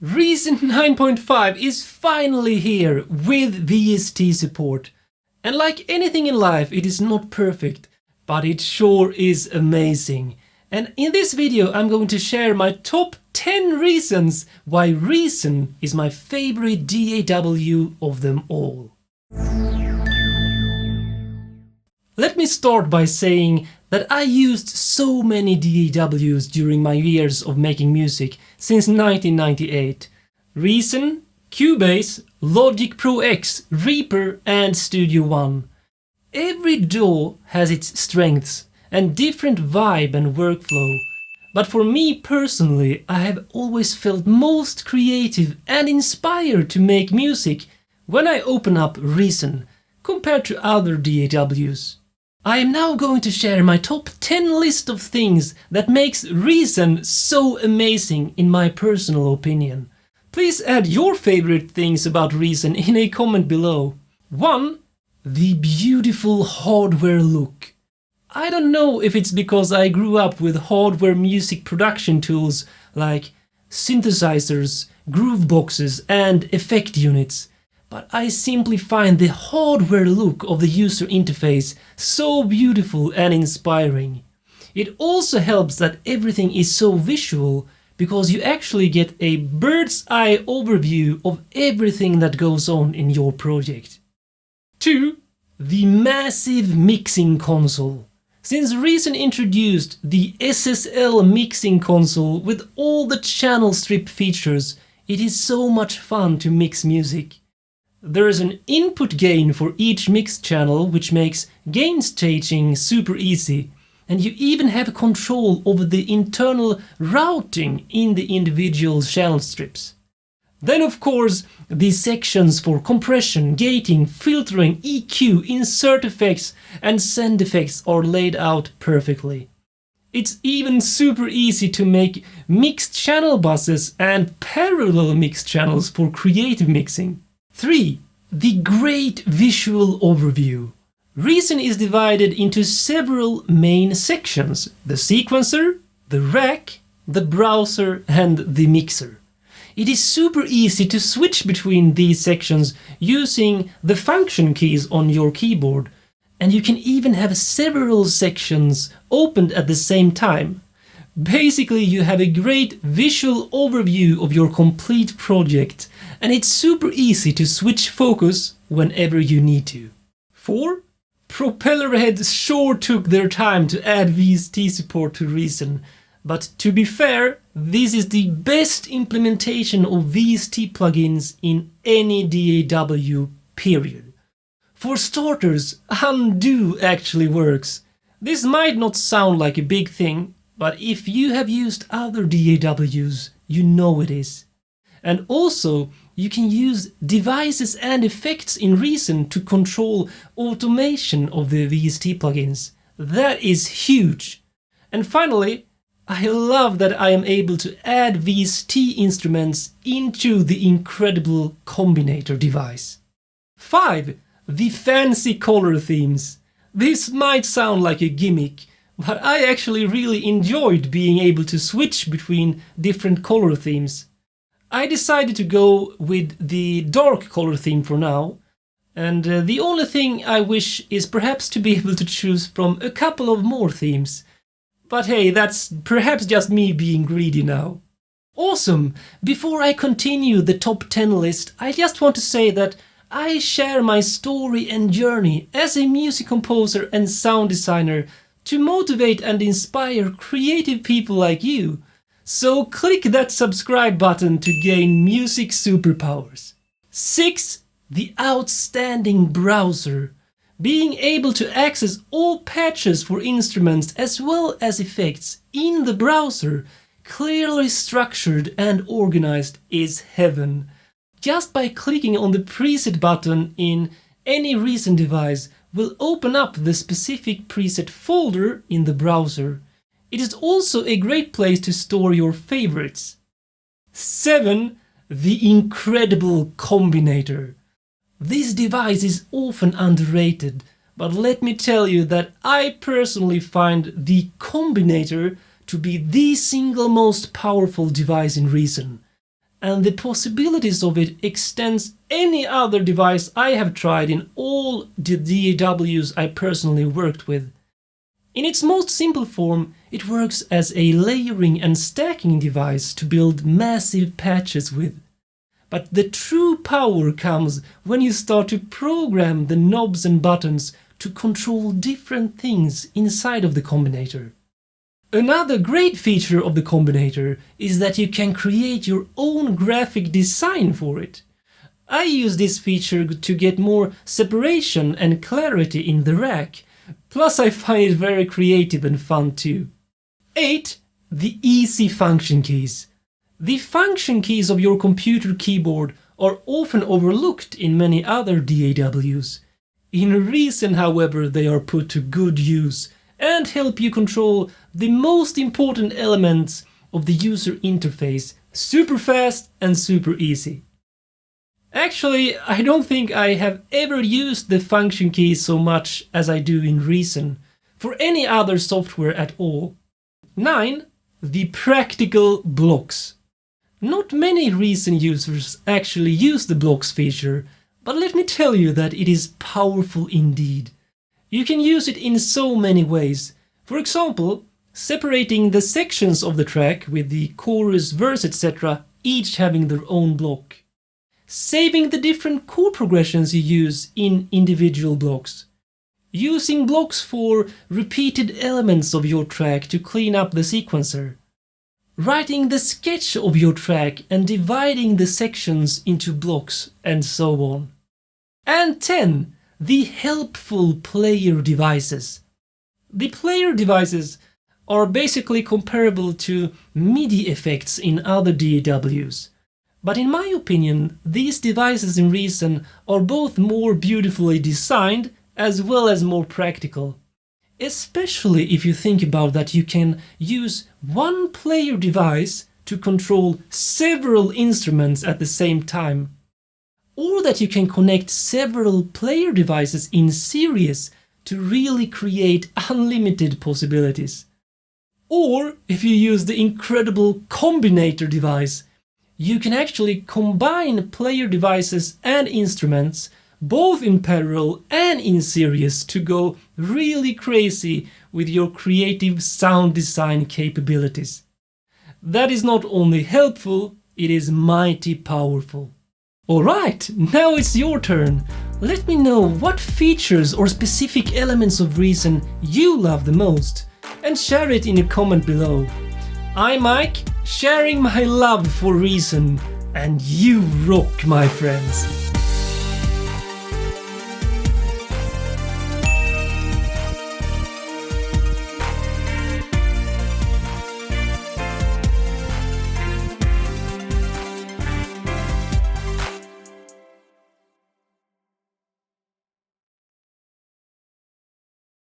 Reason 9.5 is finally here with VST support. And like anything in life, it is not perfect, but it sure is amazing. And in this video, I'm going to share my top 10 reasons why Reason is my favorite DAW of them all. Let me start by saying that I used so many DAWs during my years of making music since 1998. Reason, Cubase, Logic Pro X, Reaper and Studio One. Every DAW has its strengths and different vibe and workflow. But for me personally, I have always felt most creative and inspired to make music when I open up Reason compared to other DAWs. I am now going to share my top 10 list of things that makes Reason so amazing in my personal opinion. Please add your favorite things about Reason in a comment below. 1. The beautiful hardware look. I don't know if it's because I grew up with hardware music production tools like synthesizers, groove boxes and effect units, but I simply find the hardware look of the user interface so beautiful and inspiring. It also helps that everything is so visual because you actually get a bird's eye overview of everything that goes on in your project. 2. The massive mixing console. Since Reason introduced the SSL mixing console with all the channel strip features, it is so much fun to mix music. There is an input gain for each mix channel, which makes gain staging super easy, and you even have control over the internal routing in the individual channel strips. Then of course, the sections for compression, gating, filtering, EQ, insert effects and send effects are laid out perfectly. It's even super easy to make mixed channel buses and parallel mix channels for creative mixing. 3. The great visual overview. Reason is divided into several main sections: the sequencer, the rack, the browser and the mixer. It is super easy to switch between these sections using the function keys on your keyboard, and you can even have several sections opened at the same time. Basically, you have a great visual overview of your complete project, and it's super easy to switch focus whenever you need to. 4. Propellerhead sure took their time to add VST support to Reason, but to be fair, this is the best implementation of VST plugins in any DAW, period. For starters, Undo actually works. This might not sound like a big thing, but if you have used other DAWs, you know it is. And also, you can use devices and effects in Reason to control automation of the VST plugins. That is huge. And finally, I love that I am able to add VST instruments into the incredible Combinator device. 5. The fancy color themes. This might sound like a gimmick, but I actually really enjoyed being able to switch between different color themes. I decided to go with the dark color theme for now, and the only thing I wish is perhaps to be able to choose from a couple of more themes. But hey, that's perhaps just me being greedy now. Awesome! Before I continue the top 10 list, I just want to say that I share my story and journey as a music composer and sound designer to motivate and inspire creative people like you. So click that subscribe button to gain music superpowers. 6. The Outstanding Browser. Being able to access all patches for instruments as well as effects in the browser, clearly structured and organized, is heaven. Just by clicking on the preset button in any Reason device will open up the specific preset folder in the browser. It is also a great place to store your favorites. 7. The incredible Combinator. This device is often underrated, but let me tell you that I personally find the Combinator to be the single most powerful device in Reason. and the possibilities of it extends any other device I have tried in all the DAWs I personally worked with. In its most simple form, it works as a layering and stacking device to build massive patches with. But the true power comes when you start to program the knobs and buttons to control different things inside of the Combinator. Another great feature of the Combinator is that you can create your own graphic design for it. I use this feature to get more separation and clarity in the rack, plus I find it very creative and fun too. 8. The easy function keys. The function keys of your computer keyboard are often overlooked in many other DAWs. In Reason, however, they are put to good use and help you control the most important elements of the user interface super fast and super easy. Actually, I don't think I have ever used the function keys so much as I do in Reason for any other software at all. 9. The practical blocks. Not many Reason users actually use the blocks feature, but let me tell you that it is powerful indeed. You can use it in so many ways. For example, separating the sections of the track with the chorus, verse, etc., each having their own block. Saving the different chord progressions you use in individual blocks. Using blocks for repeated elements of your track to clean up the sequencer. Writing the sketch of your track and dividing the sections into blocks, and so on. And 10. The helpful player devices. The player devices are basically comparable to MIDI effects in other DAWs. But in my opinion, these devices in Reason are both more beautifully designed as well as more practical. Especially if you think about that you can use one player device to control several instruments at the same time. Or that you can connect several player devices in series to really create unlimited possibilities. Or if you use the incredible Combinator device, you can actually combine player devices and instruments both in parallel and in series to go really crazy with your creative sound design capabilities. That is not only helpful, it is mighty powerful. Alright, now it's your turn. Let me know what features or specific elements of Reason you love the most, and share it in a comment below. I'm Mike, sharing my love for Reason, and you rock, my friends!